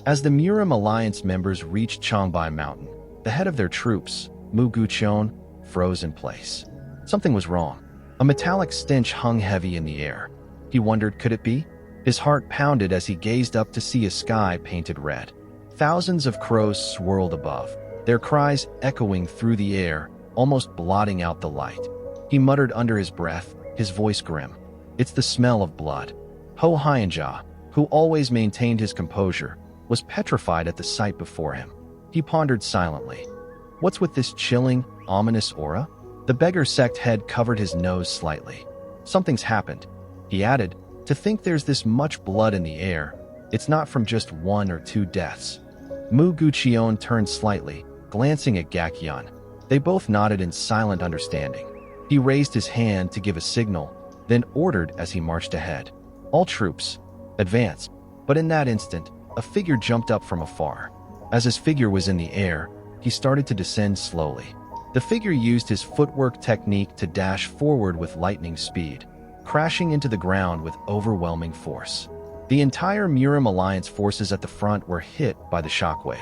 As the Murim Alliance members reached Chongai Mountain, the head of their troops, Mu Gucheon, froze in place. Something was wrong. A metallic stench hung heavy in the air. He wondered, could it be? His heart pounded as he gazed up to see a sky painted red. Thousands of crows swirled above, their cries echoing through the air, almost blotting out the light. He muttered under his breath, his voice grim. It's the smell of blood. Ho Hyunja, who always maintained his composure, was petrified at the sight before him. He pondered silently. What's with this chilling, ominous aura? The beggar sect head covered his nose slightly. Something's happened, he added. To think there's this much blood in the air, it's not from just 1 or 2 deaths. Mu Gucheon turned slightly, glancing at Gak-yeon. They both nodded in silent understanding. He raised his hand to give a signal, then ordered as he marched ahead. All troops, advance. But in that instant, a figure jumped up from afar. As his figure was in the air, he started to descend slowly. The figure used his footwork technique to dash forward with lightning speed, crashing into the ground with overwhelming force. The entire Murim Alliance forces at the front were hit by the shockwave.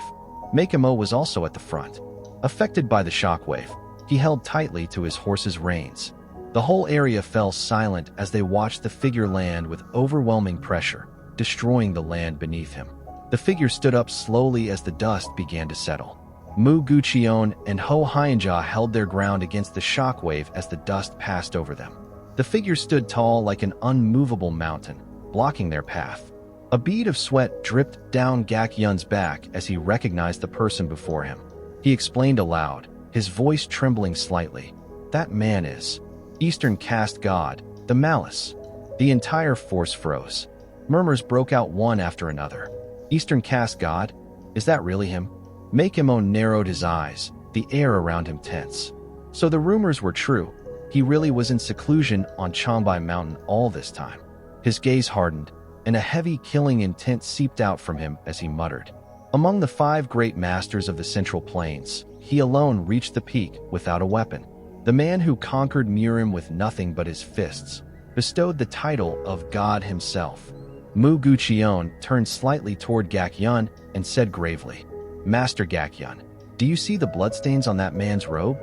Makemo was also at the front. Affected by the shockwave, he held tightly to his horse's reins. The whole area fell silent as they watched the figure land with overwhelming pressure, destroying the land beneath him. The figure stood up slowly as the dust began to settle. Mu Gucheon and Ho Hyunja held their ground against the shockwave as the dust passed over them. The figure stood tall like an unmovable mountain, blocking their path. A bead of sweat dripped down Gak-yeon's back as he recognized the person before him. He explained aloud, his voice trembling slightly. That man is Eastern caste god, the Malice. The entire force froze. Murmurs broke out one after another. Eastern caste god? Is that really him? Makemo narrowed his eyes, the air around him tense. So the rumors were true. He really was in seclusion on Chongai Mountain all this time. His gaze hardened, and a heavy killing intent seeped out from him as he muttered. Among the 5 great masters of the Central Plains, he alone reached the peak without a weapon. The man who conquered Murim with nothing but his fists, bestowed the title of God himself. Mu Gucheon turned slightly toward Gak-yeon and said gravely, Master Gak-yeon, do you see the bloodstains on that man's robe?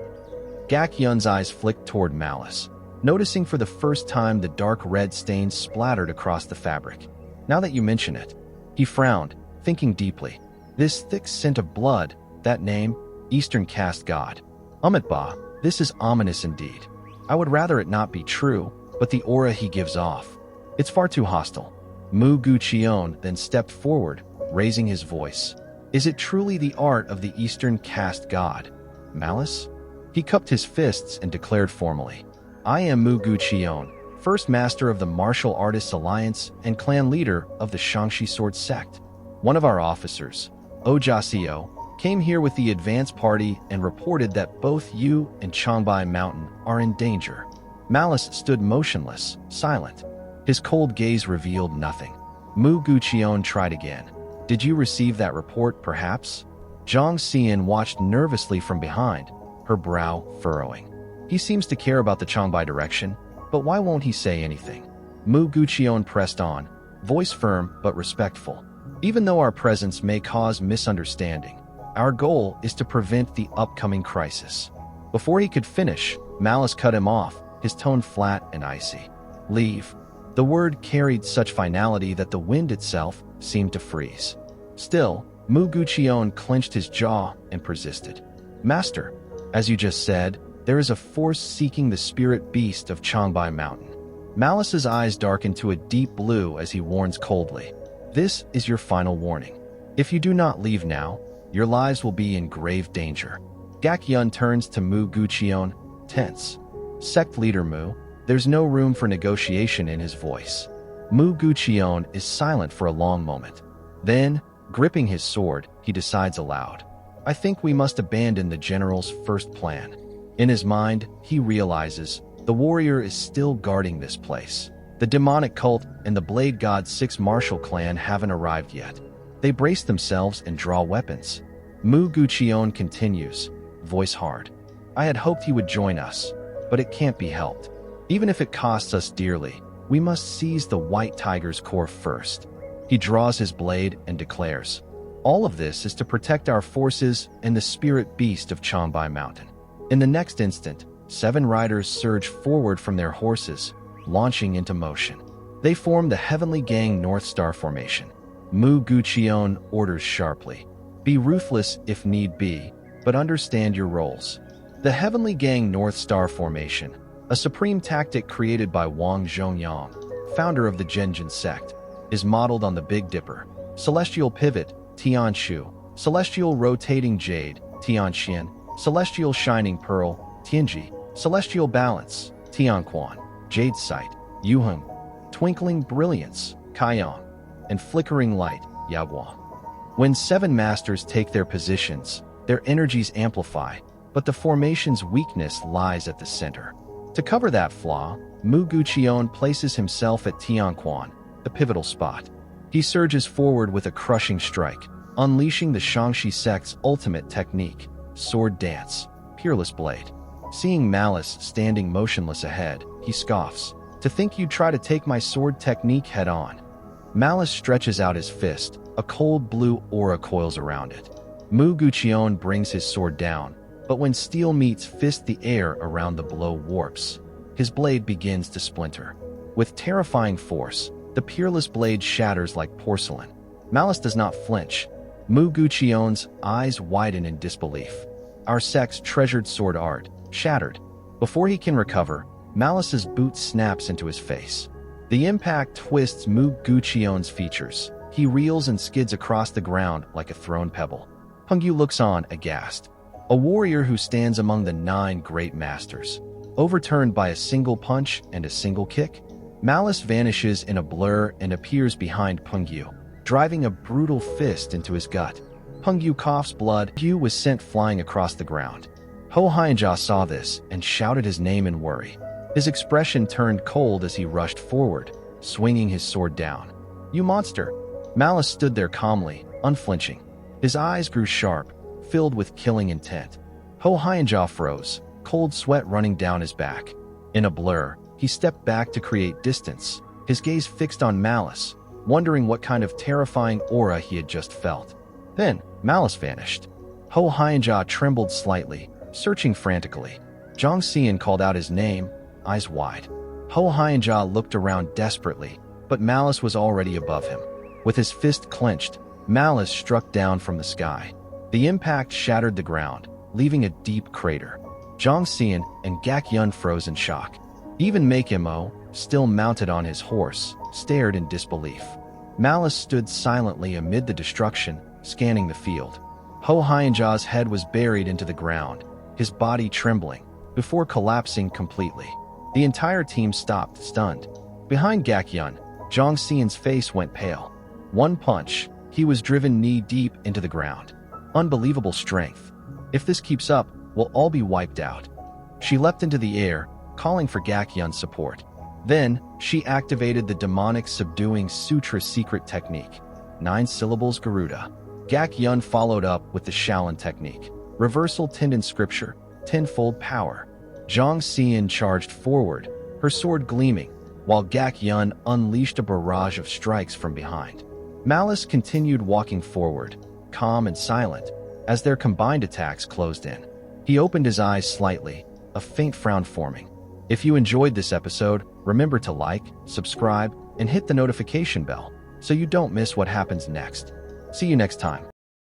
Gak-yeon's eyes flicked toward Malice, noticing for the first time the dark red stains splattered across the fabric. Now that you mention it, he frowned, thinking deeply. This thick scent of blood, that name, Eastern caste god. Ba, this is ominous indeed. I would rather it not be true, but the aura he gives off. It's far too hostile. Mu Gucheon then stepped forward, raising his voice. Is it truly the art of the Eastern caste god, Malice? He cupped his fists and declared formally, I am Mu Gucheon, first master of the Martial Artists Alliance and clan leader of the Shangshi Sword Sect. One of our officers, Ojaseo, came here with the advance party and reported that both you and Chongai Mountain are in danger. Malice stood motionless, silent. His cold gaze revealed nothing. Mu Gucheon tried again. Did you receive that report, perhaps? Zhang Xian watched nervously from behind, her brow furrowing. He seems to care about the Chongai direction, but why won't he say anything? Mu Gucheon pressed on, voice firm but respectful. Even though our presence may cause misunderstanding, our goal is to prevent the upcoming crisis. Before he could finish, Malice cut him off, his tone flat and icy. Leave. The word carried such finality that the wind itself seemed to freeze. Still, Mu Gucheon clenched his jaw and persisted. Master, as you just said, there is a force seeking the spirit beast of Chongai Mountain. Malice's eyes darkened to a deep blue as he warns coldly. This is your final warning. If you do not leave now, your lives will be in grave danger. Gak-yeon turns to Mu Gucheon, tense. Sect leader Mu, there's no room for negotiation in his voice. Mu Gucheon is silent for a long moment. Then, gripping his sword, he decides aloud. I think we must abandon the general's first plan. In his mind, he realizes the warrior is still guarding this place. The demonic cult and the Blade God's 6 martial clan haven't arrived yet. They brace themselves and draw weapons. Mu Gucheon continues, voice hard. I had hoped he would join us, but it can't be helped. Even if it costs us dearly, we must seize the White Tiger's core first. He draws his blade and declares, All of this is to protect our forces and the spirit beast of Chongai Mountain. In the next instant, 7 riders surge forward from their horses, launching into motion. They form the Heavenly Gang Northstar formation. Mu Gucheon orders sharply, "Be ruthless if need be, but understand your roles." The Heavenly Gang Northstar formation, a supreme tactic created by Wang Zhongyang, founder of the Zhenjin sect, is modeled on the Big Dipper, Celestial Pivot, Tianshu, Celestial Rotating Jade, Tianxian, Celestial Shining Pearl, Tianji, Celestial Balance, Tianquan, Jade Sight, Yeo-Un, Twinkling Brilliance, Kaiyang, and Flickering Light, Yaguang. When 7 masters take their positions, their energies amplify, but the formation's weakness lies at the center. To cover that flaw, Mu Gucheon places himself at Tianquan, the pivotal spot. He surges forward with a crushing strike, unleashing the Shangxi sect's ultimate technique, Sword Dance, Peerless Blade. Seeing Malice standing motionless ahead, he scoffs, "To think you'd try to take my sword technique head-on." Malice stretches out his fist, a cold blue aura coils around it. Mu Gucheon brings his sword down, but when steel meets fist, the air around the blow warps. His blade begins to splinter. With terrifying force, the peerless blade shatters like porcelain. Malice does not flinch. Mu Gucheon's eyes widen in disbelief. Our sect's treasured sword art, shattered. Before he can recover, Malice's boot snaps into his face. The impact twists Mu Gucheon's features. He reels and skids across the ground like a thrown pebble. Pengyu looks on, aghast. A warrior who stands among the 9 great masters. Overturned by a single punch and a single kick, Malice vanishes in a blur and appears behind Pengyu, driving a brutal fist into his gut. Pengyu coughs blood. Pengyu was sent flying across the ground. Ho Hyenja saw this and shouted his name in worry. His expression turned cold as he rushed forward, swinging his sword down. "You monster!" Malice stood there calmly, unflinching. His eyes grew sharp, filled with killing intent. Ho Hyenja froze, cold sweat running down his back. In a blur, he stepped back to create distance, his gaze fixed on Malice, wondering what kind of terrifying aura he had just felt. Then, Malice vanished. Ho Hyenja trembled slightly, searching frantically. Zhang Xian called out his name, eyes wide. Ho Hyenja looked around desperately, but Malice was already above him. With his fist clenched, Malice struck down from the sky. The impact shattered the ground, leaving a deep crater. Zhang Xian and Gak Yun froze in shock. Even Makimo, still mounted on his horse, stared in disbelief. Malice stood silently amid the destruction, scanning the field. Ho Hyenja's head was buried into the ground, his body trembling, before collapsing completely. The entire team stopped, stunned. Behind Gak Yun, Zhang Xian's face went pale. One punch, he was driven knee-deep into the ground. Unbelievable strength. If this keeps up, we'll all be wiped out. She leapt into the air, calling for Gak Yun's support. Then, she activated the demonic subduing sutra secret technique. 9 syllables Garuda. Gak Yun followed up with the Shaolin technique. Reversal Tendon Scripture, tenfold power. Zhang Xian charged forward, her sword gleaming, while Gak Yun unleashed a barrage of strikes from behind. Malice continued walking forward, calm and silent, as their combined attacks closed in. He opened his eyes slightly, a faint frown forming. If you enjoyed this episode, remember to like, subscribe, and hit the notification bell so you don't miss what happens next. See you next time.